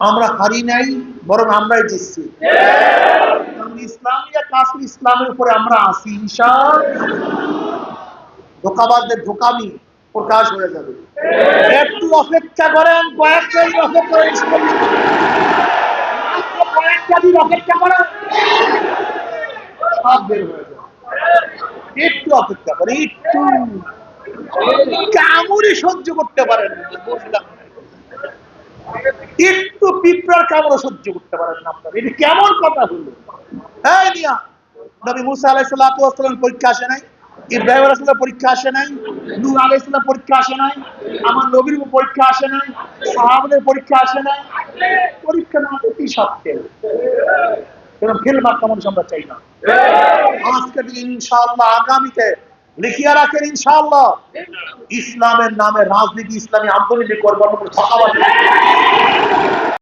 আমরা হারি নাই, বরং আমরাই জিতছি। ইসলামিয়া কাফির ইসলামের উপরে আমরা আসি ইনশাআল্লাহ। ধোঁকাবাজদের ধোঁকামি প্রকাশ হয়ে যাবে। একটু অপেক্ষা করেন, কয়েকটা দিন অপেক্ষা করেন, কয়েকটা দিন অপেক্ষা করেন, সব বের হয়ে যাবে। একটু অপেক্ষা করেন, একটু কামড়ে সহ্য করতে পারেন, বুঝলাম একটু পিঁপড়ার কামড় সহ্য করতে পারেন না আপনার, এটা কেমন কথা হলো? হ্যাঁ নিয়া নবী মুসা আলাইহিস সালাম পরীক্ষা আসে নাই, ইব্রাহিম আলাইহিস সালাম পরীক্ষা আসে নাই, নূহ আলাইহিস সালাম পরীক্ষা আসে নাই, আমার নবীর পরীক্ষা আসে নাই, সাহাবাদের পরীক্ষা আসে নাই। পরীক্ষা না হতে সব ফেল, কারণ ফেল মার্কা মানুষ আমরা চাই না। আজকে থেকে ইনশাআল্লাহ, আগামীতে লিখিয়া রাখেন ইনশাআল্লাহ, ইসলামের নামে রাজনীতি, ইসলামী আন্দোলন করবার মতো